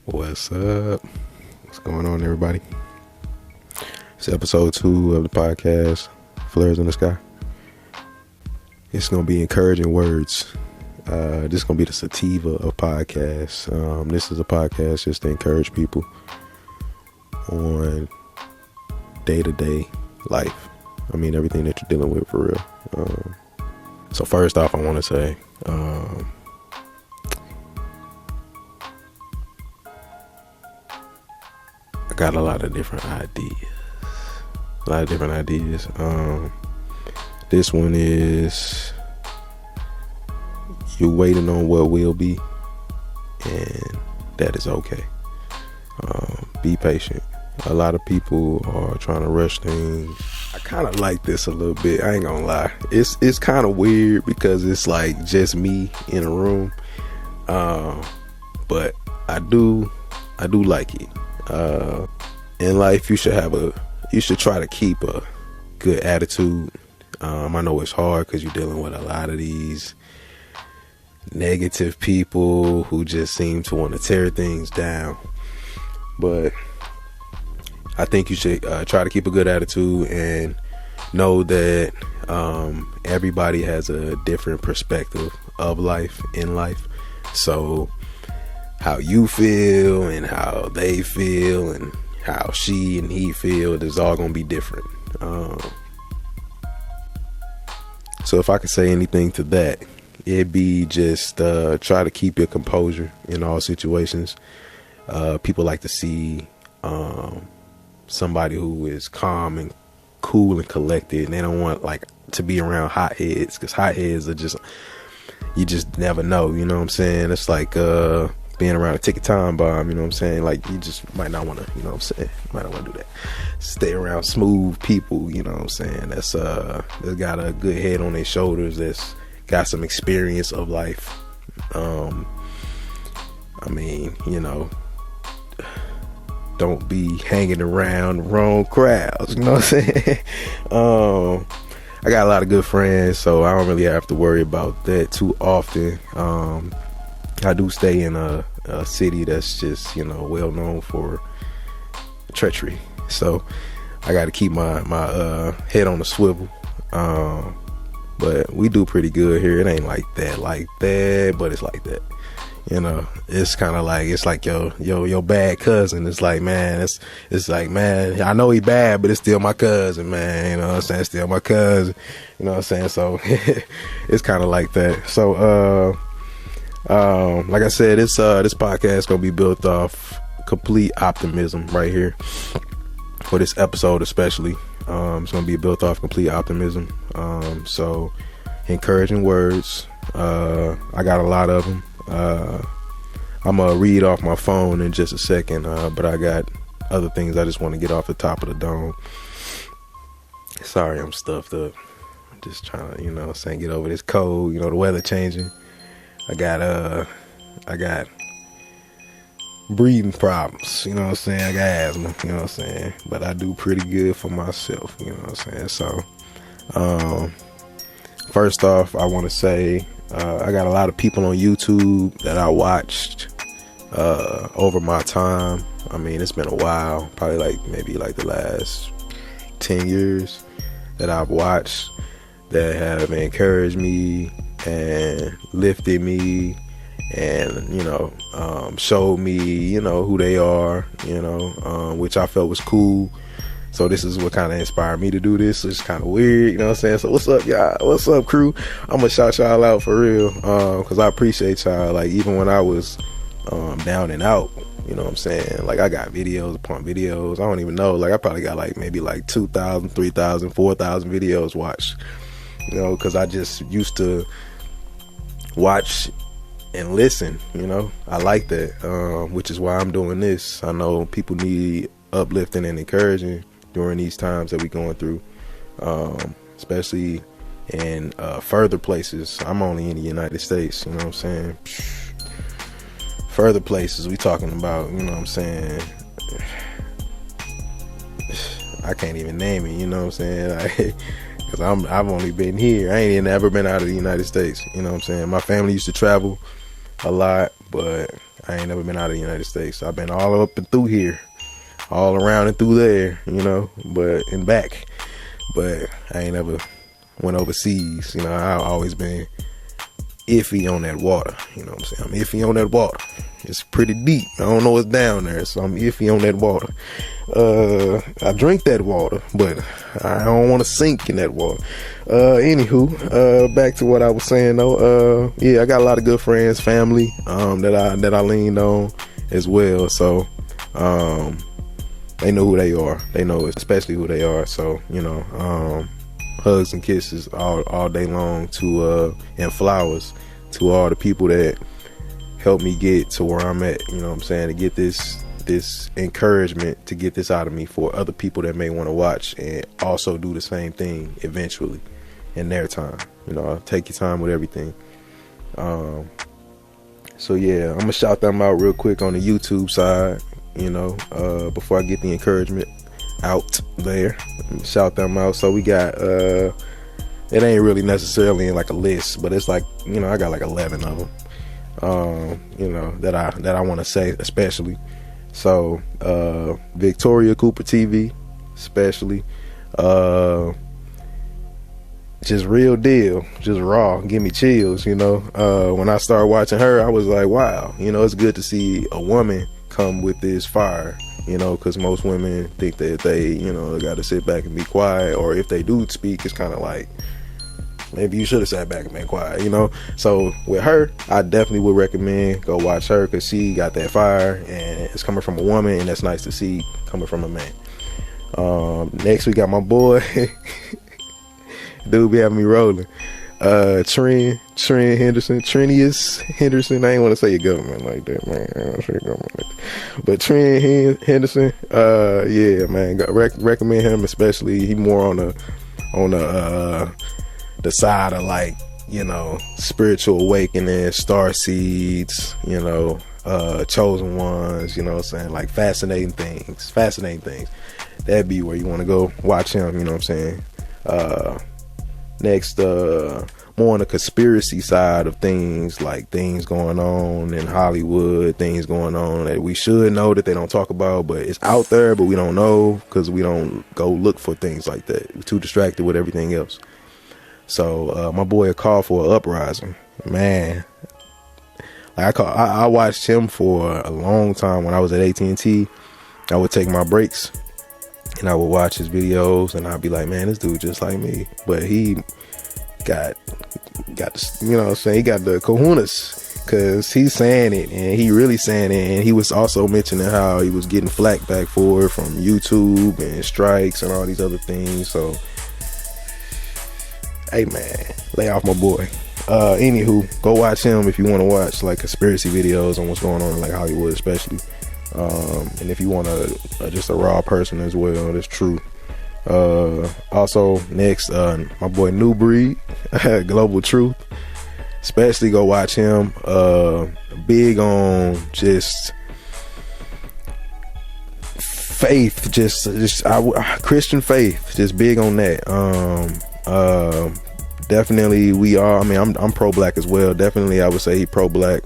What's up? What's going on, everybody? It's episode 2 of the podcast, FLARES in the Sky. It's going to be encouraging words. This is going to be the sativa of podcasts. This is a podcast just to encourage people on day-to-day life. I mean, everything that you're dealing with for real. So first off, I want to say, I got a lot of different ideas. This one is you waiting on what will be, and that is okay. Be patient. A lot of people are trying to rush things. I kind of like this a little bit. I ain't gonna lie. It's kind of weird because it's like just me in a room. But I do like it. In life, you should try to keep a good attitude. I know it's hard because you're dealing with a lot of these negative people who just seem to want to tear things down. But I think you should try to keep a good attitude and know that everybody has a different perspective of life in life. So how you feel and how they feel and how she and he feel is all gonna be different. So if I could say anything to that, it'd be just try to keep your composure in all situations. People like to see somebody who is calm and cool and collected, and they don't want like to be around hotheads, because hotheads are just, you just never know, you know what I'm saying? It's like being around a ticket time bomb, you know what I'm saying? Like, you just might not want to, you know what I'm saying? Might not want to do that. Stay around smooth people, you know what I'm saying? That's got a good head on their shoulders, that's got some experience of life. I mean, you know, don't be hanging around the wrong crowds, you know what I'm saying? I got a lot of good friends, so I don't really have to worry about that too often. I do stay in a city that's just, you know, well known for treachery, so I got to keep my head on the swivel. But we do pretty good here. It ain't like that, but it's like that. You know, it's kind of like, it's like your bad cousin. It's like, man, it's like, man, I know he bad, but it's still my cousin, man. You know what I'm saying? Still my cousin. You know what I'm saying? So it's kind of like that. So, like I said, this podcast gonna be built off complete optimism right here for this episode, especially. It's gonna be built off complete optimism. So encouraging words. I got a lot of them. I'm gonna read off my phone in just a second, but I got other things I just want to get off the top of the dome. Sorry, I'm stuffed up. I'm just trying to, you know what I'm saying, get over this cold. You know, the weather changing. I got breathing problems, you know what I'm saying? I got asthma, you know what I'm saying? But I do pretty good for myself, you know what I'm saying? So, first off, I want to say, I got a lot of people on YouTube that I watched over my time. I mean, it's been a while, probably maybe the last 10 years that I've watched, that have encouraged me and lifted me and, you know, showed me, you know, who they are, you know, which I felt was cool. So this is what kind of inspired me to do this. It's kind of weird, you know what I'm saying? So what's up, y'all? What's up, crew? I'm gonna shout y'all out for real, because I appreciate y'all. Like, even when I was down and out, you know what I'm saying? Like, I got videos upon videos. I don't even know. Like, I probably got maybe 2,000, 3,000, 4,000 videos watched, you know, because I just used to watch and listen, you know. I like that, which is why I'm doing this. I know people need uplifting and encouraging during these times that we're going through, especially in further places. I'm only in the United States, you know what I'm saying? Further places, we talking about, you know what I'm saying? I can't even name it, you know what I'm saying? Because I've only been here. I ain't even ever been out of the United States, you know what I'm saying? My family used to travel a lot, but I ain't never been out of the United States. I've been all up and through here, all around and through there, you know, but and back. But I ain't never went overseas. You know, I've always been iffy on that water. You know what I'm saying? I'm iffy on that water. It's pretty deep. I don't know what's down there, so I'm iffy on that water. I drink that water, but I don't want to sink in that water. Anywho, back to what I was saying though. Yeah, I got a lot of good friends, family, that I leaned on as well. So, they know who they are. They know especially who they are. So, you know, hugs and kisses all day long to and flowers to all the people that helped me get to where I'm at. You know what I'm saying? To get this encouragement to get this out of me for other people that may want to watch and also do the same thing eventually in their time. You know, take your time with everything. So yeah, I'm gonna shout them out real quick on the YouTube side, you know, before I get the encouragement out there. Shout them out. So we got it ain't really necessarily in like a list, but it's like, you know, I got like 11 of them. You know, that I want to say especially. So Victoria Cooper TV especially, just real deal, just raw, give me chills, you know. When I started watching her, I was like, wow, you know, it's good to see a woman come with this fire, you know, because most women think that they, you know, got to sit back and be quiet, or if they do speak, it's kind of like, maybe you should have sat back and been quiet, you know. So with her, I definitely would recommend go watch her, because she got that fire and it's coming from a woman, and that's nice to see coming from a man. Next we got my boy dude be having me rolling, Trent Henderson, Trinius Henderson. I ain't want to say your government like that, man. I don't say your government like that. But Trent Henderson, yeah, man, recommend him especially. He more on the side of, like, you know, spiritual awakening, star seeds, you know, chosen ones, you know what I'm saying, like fascinating things. That'd be where you want to go watch him, you know what I'm saying. Next, more on the conspiracy side of things, like things going on in Hollywood, things going on that we should know that they don't talk about, but it's out there, but we don't know because we don't go look for things like that. We're too distracted with everything else. So my boy, A Call for an Uprising, man. Like I watched him for a long time when I was at AT&T. I would take my breaks and I would watch his videos, and I'd be like, man, this dude just like me. But he got the, you know what I'm saying, he got the kahunas, because he's saying it, and he really saying it. And he was also mentioning how he was getting flack back for it from YouTube and strikes and all these other things. So, hey man, lay off my boy. Anywho, go watch him if you want to watch like conspiracy videos on what's going on in like Hollywood especially. And if you want just a raw person as well, that's true. Also next, my boy New Breed, Global Truth, especially go watch him. Big on just faith, just Christian faith, just big on that. Definitely we are, I mean, I'm pro-black as well. Definitely I would say he pro-black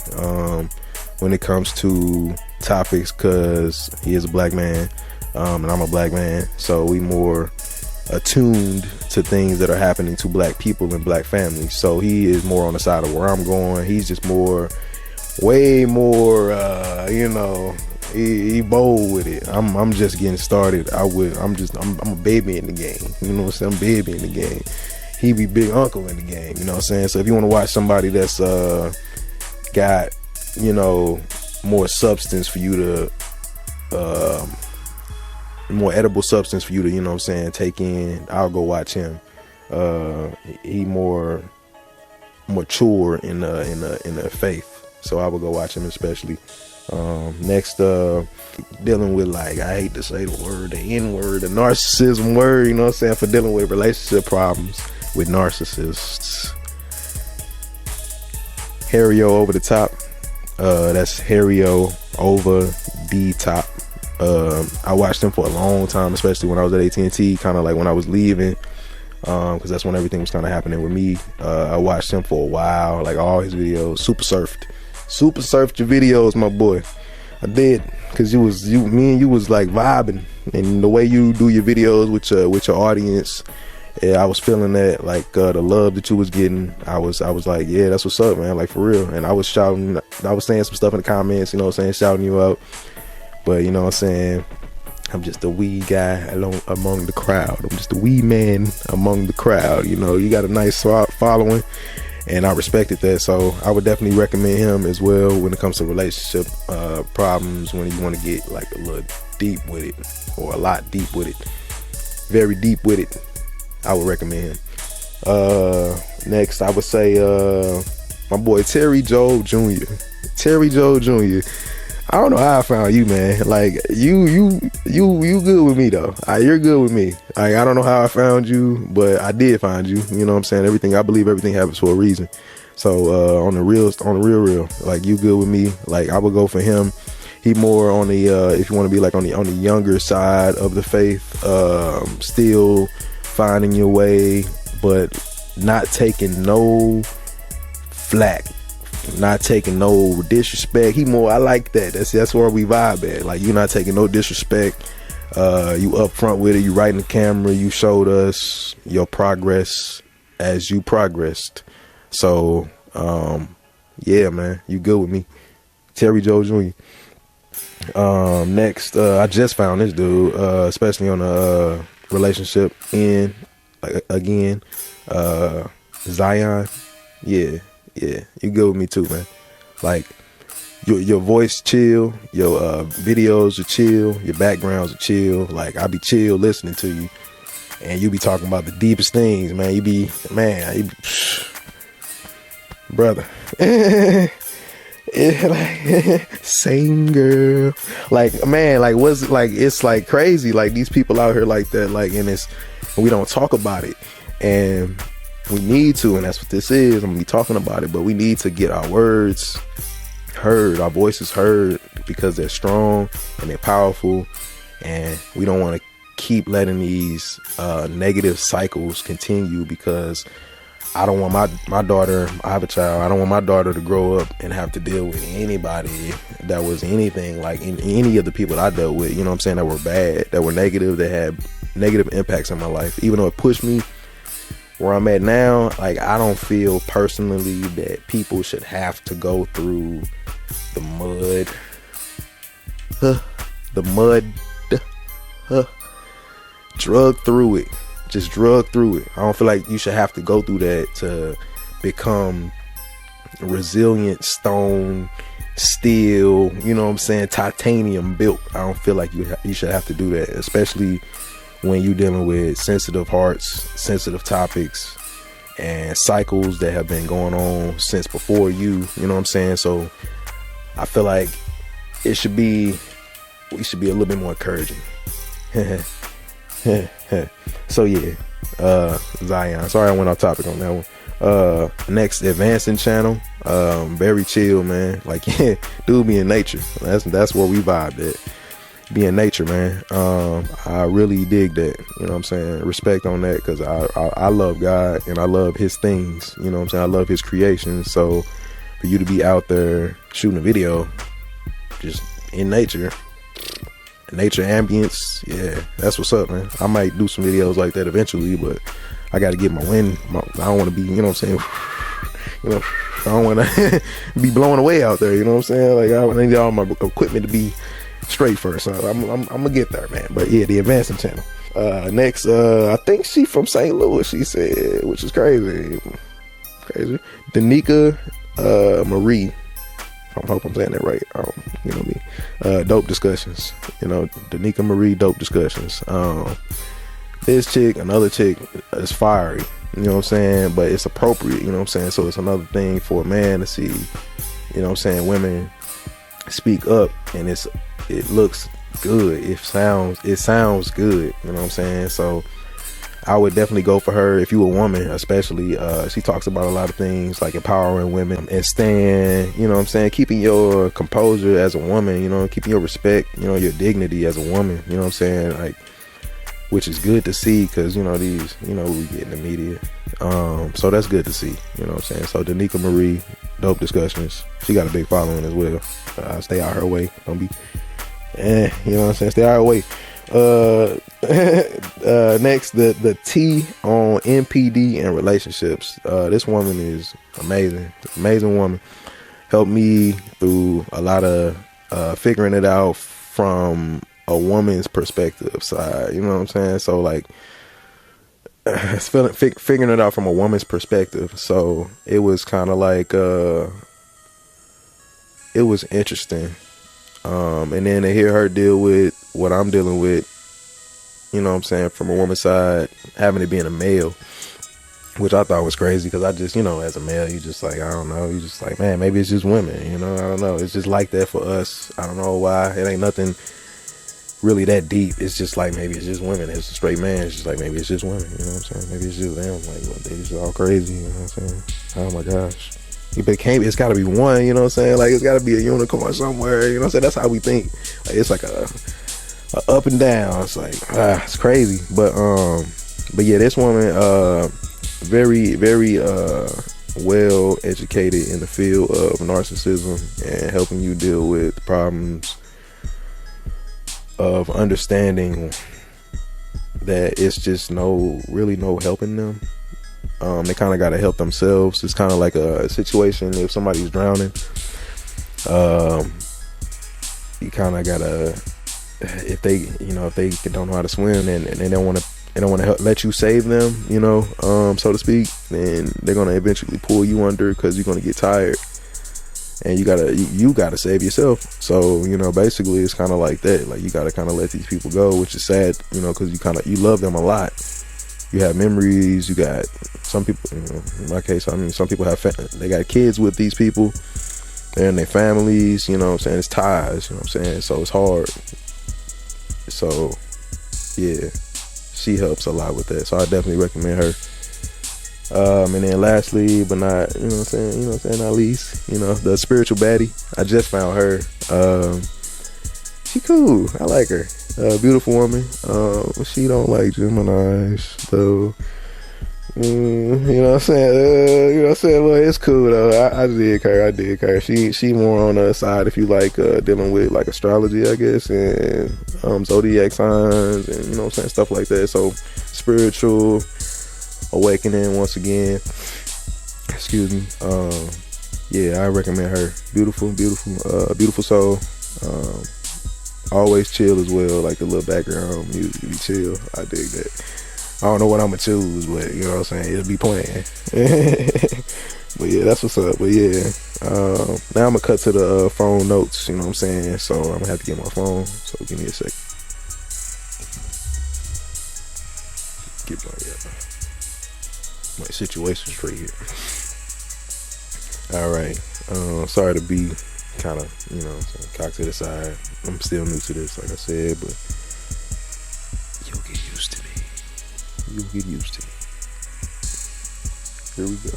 when it comes to topics, because he is a black man, and I'm a black man, so we more attuned to things that are happening to black people and black families. So he is more on the side of where I'm going. He's just way more you know, he bold with it. I'm just getting started. I'm a baby in the game, you know what I'm saying? I'm baby in the game. He be big uncle in the game, you know what I'm saying? So if you want to watch somebody that's got, you know, more substance for you to more edible substance for you to, you know what I'm saying, take in, I'll go watch him. He more mature in the faith, so I would go watch him especially. Next, dealing with, like, I hate to say the word, the N-word, the narcissism word, you know what I'm saying, for dealing with relationship problems with narcissists. Harry-O Over the Top. That's Harry-O Over the Top. I watched him for a long time, especially when I was at AT&T, kind of like when I was leaving, because that's when everything was kind of happening with me. I watched him for a while, like all his videos. Super Surfed, Super surfed your videos, my boy. I did, cause me and you was like vibing, and the way you do your videos with your audience, yeah, I was feeling that, like the love that you was getting. I was like, yeah, that's what's up, man, like for real. And I was saying some stuff in the comments, you know what I'm saying, shouting you out. But you know what I'm saying, I'm just a wee guy among the crowd. I'm just a wee man among the crowd. You know, you got a nice following, and I respected that. So I would definitely recommend him as well when it comes to relationship problems, when you want to get like a little deep with it, or a lot deep with it, very deep with it. I would recommend him. Next, I would say my boy Terry Joe Jr. Terry Joe Jr. I don't know how I found you, man. Like you good with me though. You're good with me. Like, I don't know how I found you, but I did find you. You know what I'm saying? I believe everything happens for a reason. So on the real, like, you good with me. Like, I would go for him. He more on the if you want to be like on the younger side of the faith, still finding your way, but not taking no flack, not taking no disrespect. He more, I like that. That's where we vibe at. Like, you're not taking no disrespect. You up front with it. You right in the camera. You showed us your progress as you progressed. So yeah, man, you good with me. Terry Joe Jr. Next, I just found this dude, especially on a relationship end, again, Zion. Yeah, you good with me too, man. Like, your voice chill, your videos are chill, your backgrounds are chill. Like, I be chill listening to you, and you be talking about the deepest things, man. You be brother. Yeah, like, same girl. Like, man, like, what's like, it's like crazy. Like, these people out here like that, like, and we don't talk about it, and we need to, and that's what this is. I'm gonna be talking about it, but we need to get our words heard, our voices heard, because they're strong and they're powerful, and we don't want to keep letting these negative cycles continue, because I don't want my daughter, I have a child, I don't want my daughter to grow up and have to deal with anybody that was anything like any of the people that I dealt with, you know what I'm saying, that were bad, that were negative, that had negative impacts in my life. Even though it pushed me where I'm at now, like, I don't feel personally that people should have to go through the mud, drug through it. Just drug through it. I don't feel like you should have to go through that to become resilient stone, steel, you know what I'm saying, titanium built. I don't feel like you should have to do that, especially when you're dealing with sensitive hearts, sensitive topics, and cycles that have been going on since before you know what I'm saying. So I feel like we should be a little bit more encouraging. So yeah, Zion, sorry I went off topic on that one. Next, advancing channel, very chill, man. Like, yeah, dude be in nature. That's where we vibe at. Be in nature, man. I really dig that, you know what I'm saying. Respect on that, because I love God and I love his things, you know what I'm saying. I love his creations. So for you to be out there shooting a video just in nature ambience, yeah, that's what's up, man. I might do some videos like that eventually, but I got to get my wind. I don't want to be, you know what I'm saying, you know, I don't want to be blown away out there, you know what I'm saying. Like, I need all my equipment to be straight first. So I'm gonna get there, man. But yeah, the advancing channel. Next, I think she from St. Louis, she said, which is crazy. Danica Marie, I hope I'm saying that right. You know me. Dope discussions. You know, Danica Marie, dope discussions. This chick, another chick, is fiery. You know what I'm saying? But it's appropriate. You know what I'm saying? So it's another thing for a man to see. You know what I'm saying? Women speak up, and it looks good. It sounds good. You know what I'm saying? So I would definitely go for her. If you a woman, especially, she talks about a lot of things like empowering women and staying, you know what I'm saying, keeping your composure as a woman, you know, keeping your respect, you know, your dignity as a woman, you know what I'm saying. Like, which is good to see, because you know these, you know, we get in the media, so that's good to see, you know what I'm saying. So Danica Marie, dope discussions. She got a big following as well. Stay out her way, don't be, you know what I'm saying, stay out her way. Next, the T on NPD and relationships. This woman is amazing woman. Helped me through a lot of figuring it out from a woman's perspective side, you know what I'm saying. So like figuring it out from a woman's perspective, so it was kind of like it was interesting, and then to hear her deal with what I'm dealing with, you know what I'm saying, from a woman's side, having it being a male, which I thought was crazy, because I just, you know, as a male, you just like, I don't know, you just like, man, maybe it's just women, you know, I don't know, it's just like that for us. I don't know why. It ain't nothing really that deep. It's just like, maybe it's just women. It's a straight man, it's just like, maybe it's just women, you know what I'm saying. Maybe it's just them, like, well, they just all crazy, you know what I'm saying. Oh my gosh, it's got to be one, you know what I'm saying, like it's got to be a unicorn somewhere, you know what I'm saying. That's how we think. Like, it's like a up and down. It's like, it's crazy. But yeah, this woman, very well educated in the field of narcissism and helping you deal with problems of understanding that it's just really no helping them. They kind of got to help themselves. It's kind of like a situation if somebody's drowning. You kind of gotta, if they don't know how to swim and they don't want to let you save them, you know, so to speak, then they're gonna eventually pull you under, because you're gonna get tired, and you gotta save yourself. So, you know, basically it's kind of like that. Like, you gotta kind of let these people go, which is sad, you know, because you love them a lot. You have memories. You got some people, you know, in my case, I mean, some people they got kids with these people. They're in their families, you know what I'm saying. It's ties, you know what I'm saying. So it's hard. So yeah, she helps a lot with that. So I definitely recommend her. And then lastly, but not, you know what I'm saying, not least, you know, the spiritual baddie. I just found her. She cool. I like her. Beautiful woman. She don't like Geminis though. You know what I'm saying? You know what I'm saying? Well, it's cool though. I dig her. She more on the side if you like dealing with like astrology, I guess, and zodiac signs, and you know what I'm saying, stuff like that. So spiritual awakening once again. Excuse me. Yeah, I recommend her. Beautiful soul. Always chill as well, like the little background music, be chill. I dig that. I don't know what I'm gonna choose, but you know what I'm saying, it'll be playing. But yeah, that's what's up. But yeah, now I'm gonna cut to the phone notes, you know what I'm saying. So I'm gonna have to get my phone, so give me a second. Get my situation straight here. All right. Sorry to be kind of, you know, cock to the side. I'm still new to this, like I said, but you'll get used to me. Here we go.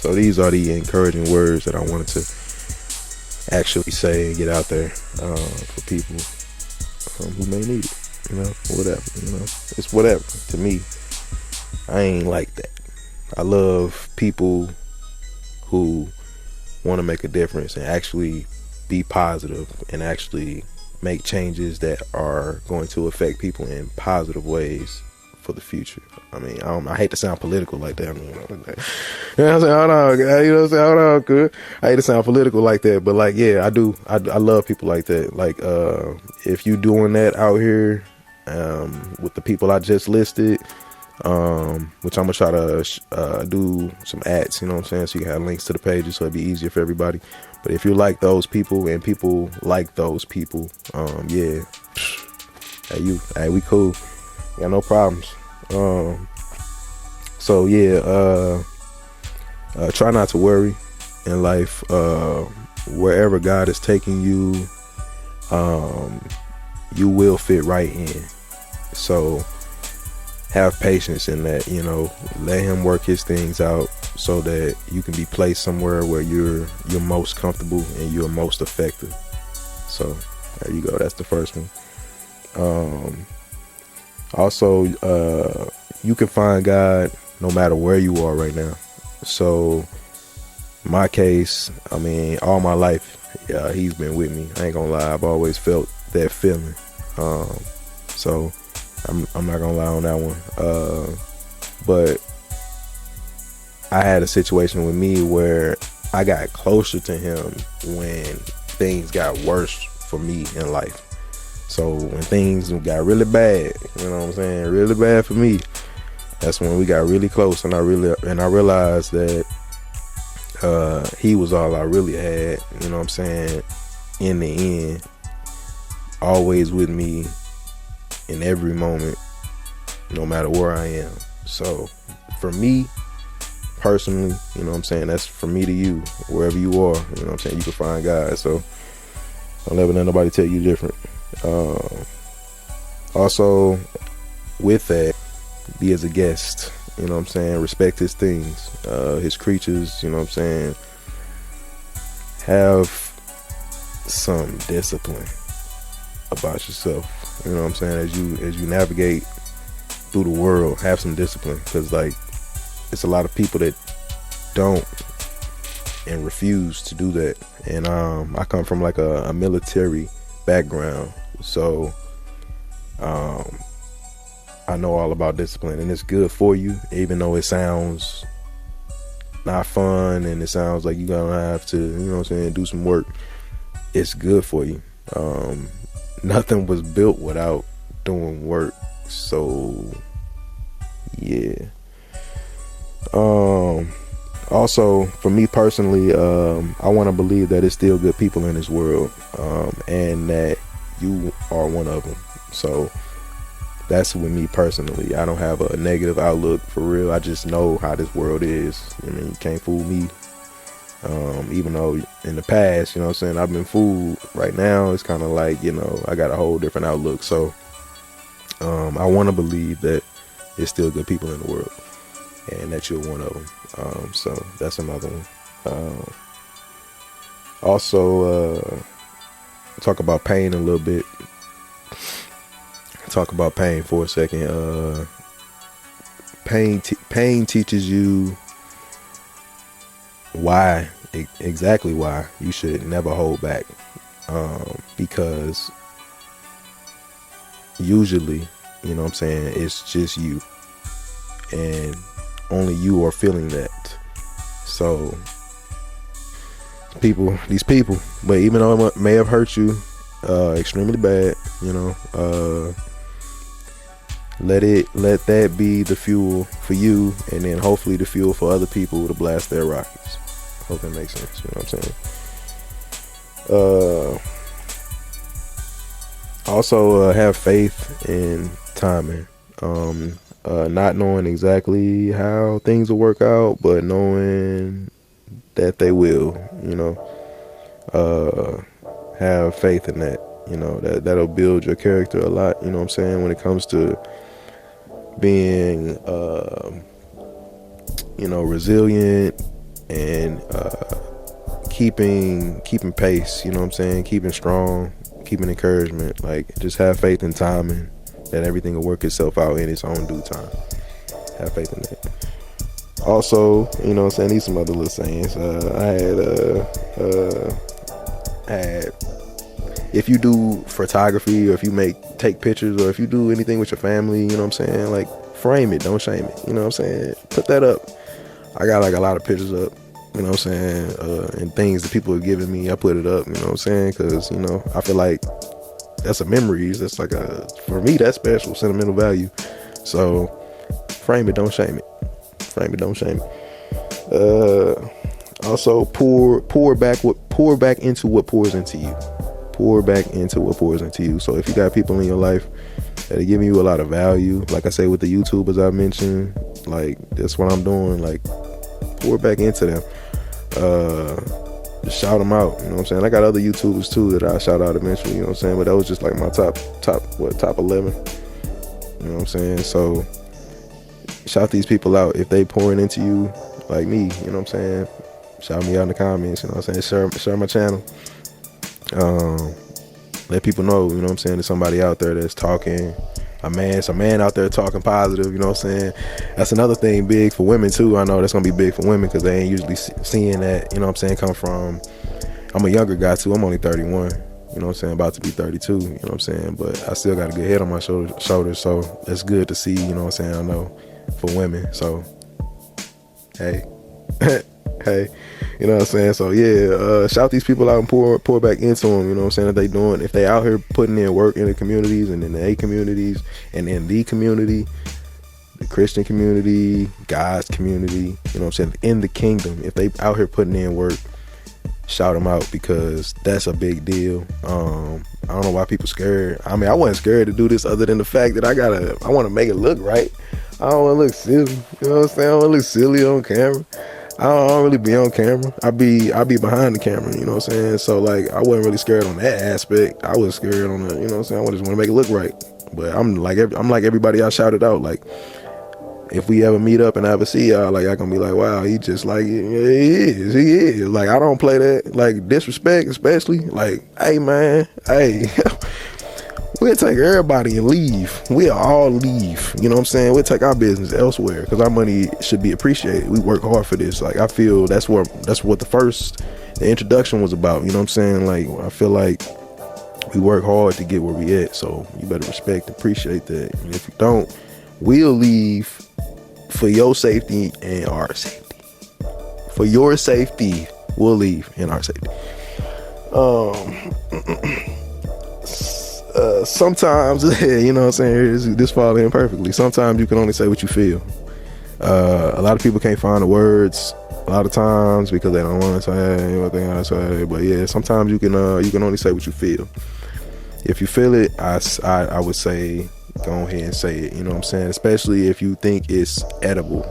So these are the encouraging words that I wanted to actually say and get out there for people who may need it. You know, whatever. You know, it's whatever. To me, I ain't like that. I love people who want to make a difference and actually be positive and actually make changes that are going to affect people in positive ways for the future. I mean, I hate to sound political like that. I mean, you know what I'm saying? Hold on, you know what I'm saying? Hold on, good. I hate to sound political like that, but like, yeah, I do. I love people like that. Like, if you doing that out here, with the people I just listed, which I'm gonna try to do some ads, you know what I'm saying, so you can have links to the pages, so it'd be easier for everybody. But if you like those people and people like those people, yeah, hey, we cool, got no problems. So yeah, try not to worry in life. Wherever God is taking you, you will fit right in. So have patience in that, you know, let him work his things out so that you can be placed somewhere where you're most comfortable and you're most effective. So there you go. That's the first one. Also, you can find God no matter where you are right now. So, my case, I mean, all my life, he's been with me. I ain't gonna lie, I've always felt that feeling. So, I'm not gonna lie on that one. But I had a situation with me where I got closer to him when things got worse for me in life. So when things got really bad, you know what I'm saying, really bad for me, that's when we got really close, and I realized that he was all I really had, you know what I'm saying, in the end, always with me in every moment, no matter where I am. So for me personally, you know what I'm saying, that's from me to you, wherever you are, you know what I'm saying, you can find God. So don't ever let nobody tell you different. Also, with that, be as a guest, you know what I'm saying, respect his things, his creatures, you know what I'm saying, have some discipline about yourself, you know what I'm saying, as you navigate through the world, have some discipline, because like it's a lot of people that don't and refuse to do that. And I come from like a military background, so I know all about discipline, and it's good for you, even though it sounds not fun and it sounds like you're gonna have to, you know what I'm saying, do some work. It's good for you. Nothing was built without doing work. So yeah. Also, for me personally, I want to believe that it's still good people in this world, and that you are one of them. So that's with me personally. I don't have a negative outlook, for real. I just know how this world is. I mean, you can't fool me. Even though in the past, you know what I'm saying, I've been fooled. Right now, it's kind of like, you know, I got a whole different outlook. So I want to believe that there's still good people in the world, and that you're one of them. So that's another one. Also, talk about pain a little bit. Talk about pain for a second. Pain teaches you why, exactly why you should never hold back. Because usually, you know what I'm saying, it's just you, and only you are feeling that. So these people, but even though it may have hurt you extremely bad, you know, let that be the fuel for you, and then hopefully the fuel for other people to blast their rockets. Hope that makes sense. You know what I'm saying? Also, have faith in timing. Not knowing exactly how things will work out, but knowing that they will, you know. Have faith in that, you know, that'll build your character a lot, you know what I'm saying, when it comes to being, you know, resilient and keeping pace, you know what I'm saying, keeping strong, keeping encouragement. Like, just have faith in timing, that everything will work itself out in its own due time. Have faith in that. Also, you know what I'm saying, these some other little sayings. I had if you do photography, or if you take pictures, or if you do anything with your family, you know what I'm saying, like, frame it, don't shame it, you know what I'm saying, put that up. I got like a lot of pictures up, you know what I'm saying, and things that people have given me, I put it up, you know what I'm saying, because, you know, I feel like that's a memories, that's like for me, that's special, sentimental value. So frame it, don't shame it. Frame it, don't shame it. Also, pour back into what pours into you. Pour back into what pours into you. So if you got people in your life that are giving you a lot of value, like I say with the YouTubers I mentioned, like, that's what I'm doing. Like, pour back into them. Just shout them out. You know what I'm saying? I got other YouTubers too that I shout out eventually. You know what I'm saying? But that was just like my top 11. You know what I'm saying? So shout these people out if they pouring into you like me. You know what I'm saying? Shout me out in the comments. You know what I'm saying? Share my channel. let people know, you know what I'm saying, there's somebody out there that's talking. It's a man out there talking positive, you know what I'm saying. That's another thing big for women too. I know that's gonna be big for women because they ain't usually seeing that, you know what I'm saying, come from. I'm a younger guy too. I'm only 31, you know what I'm saying, about to be 32, you know what I'm saying, but I still got a good head on my shoulders, so that's good to see, you know what I'm saying. I know for women, so hey. Hey, you know what I'm saying. So yeah, shout these people out and pour back into them, you know what I'm saying. If they out here putting in work in the communities and in the A communities and in the community, the Christian community, God's community, you know what I'm saying, in the kingdom, if they out here putting in work, shout them out, because that's a big deal. I don't know why people scared. I mean, I wasn't scared to do this other than the fact that I want to make it look right. I don't want to look silly, you know what I'm saying. I don't want to look silly on camera. I don't really be on camera. I be behind the camera, you know what I'm saying. So like, I wasn't really scared on that aspect. I was scared on the, you know what I'm saying, I just want to make it look right. But I'm like everybody I shouted out. Like, if we ever meet up and I ever see y'all, like, I gonna be like, wow, he just like, yeah, he is. Like, I don't play that, like, disrespect, especially. Like, hey man, hey. We'll take everybody and leave. We'll all leave. You know what I'm saying? We'll take our business elsewhere because our money should be appreciated. We work hard for this. Like, I feel that's what the introduction was about. You know what I'm saying? Like, I feel like we work hard to get where we at. So you better respect, appreciate that. And if you don't, we'll leave for your safety and our safety. For your safety, we'll leave and our safety. Sometimes, you know what I'm saying, this fall in perfectly. Sometimes you can only say what you feel. A lot of people can't find the words a lot of times because they don't want to say what they want to say. But yeah, sometimes you can only say what you feel. If you feel it, I would say go ahead and say it. You know what I'm saying? Especially if you think it's edible.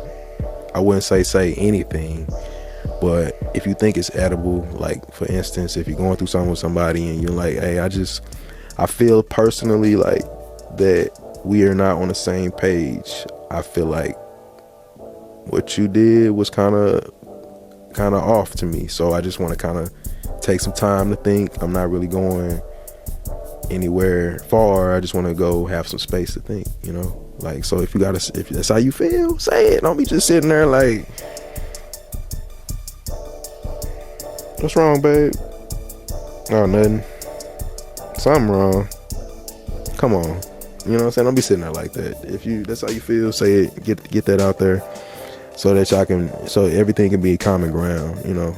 I wouldn't say anything, but if you think it's edible, like for instance, if you're going through something with somebody and you're like, hey, I feel personally like that we are not on the same page. I feel like what you did was kind of off to me. So I just want to kind of take some time to think. I'm not really going anywhere far. I just want to go have some space to think, you know? Like, so if that's how you feel, say it. Don't be just sitting there like, what's wrong, babe? Oh, nothing. Something wrong. Come on. You know what I'm saying? Don't be sitting there like that. If that's how you feel, say it. Get that out there so that so everything can be common ground, you know.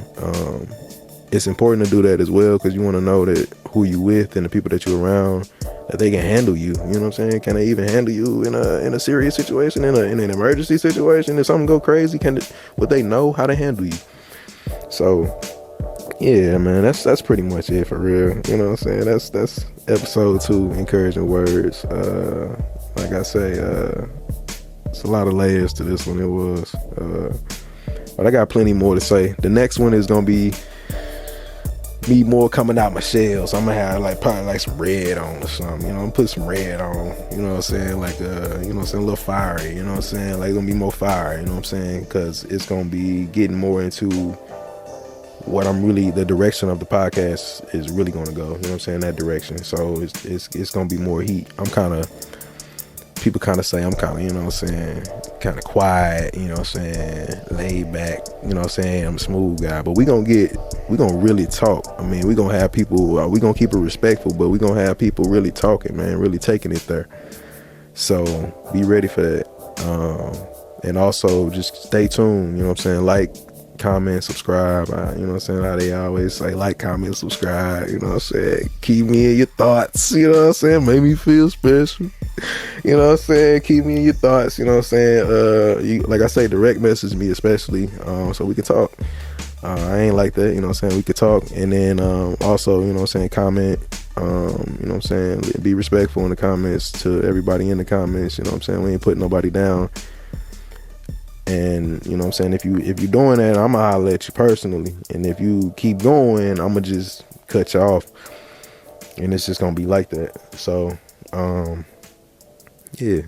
It's important to do that as well because you want to know that who you with and the people that you're around, that they can handle you. You know what I'm saying? Can they even handle you in a serious situation, in an emergency situation? If something go crazy, would they know how to handle you? So yeah, man, that's pretty much it for real. You know what I'm saying? That's episode 2, encouraging words. Like I say, it's a lot of layers to this one. It was, but I got plenty more to say. The next one is gonna be me more coming out my shell. So I'm gonna have probably like some red on or something. You know, I'm put some red on. You know what I'm saying? Like you know what I'm saying, a little fiery. You know what I'm saying? Like, it's gonna be more fire. You know what I'm saying? Because it's gonna be getting more into what the direction of the podcast is really going to go, you know what I'm saying, that direction. So it's going to be more heat. People kind of say I'm kind of, you know what I'm saying, kind of quiet, you know what I'm saying, laid back, you know what I'm saying, I'm a smooth guy, but we going to really talk. I mean, we going to have people, we going to keep it respectful, but we going to have people really talking, man, really taking it there. So be ready for that. And also just stay tuned, you know what I'm saying, like, comment, subscribe. You know what I'm saying, how they always say, like, comment, subscribe, you know what I'm saying, keep me in your thoughts, you know what I'm saying, make me feel special, you know what I'm saying, keep me in your thoughts, you know what I'm saying. Like I say, direct message me especially, so we can talk. I ain't like that, you know what I'm saying, we could talk. And then also, you know what I'm saying, comment, you know what I'm saying, be respectful in the comments to everybody in the comments, you know what I'm saying, we ain't putting nobody down. And you know what I'm saying, if you're doing that, I'm gonna holler at you personally, and if you keep going, I'm gonna just cut you off, and it's just gonna be like that. So yeah,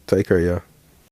take care, y'all.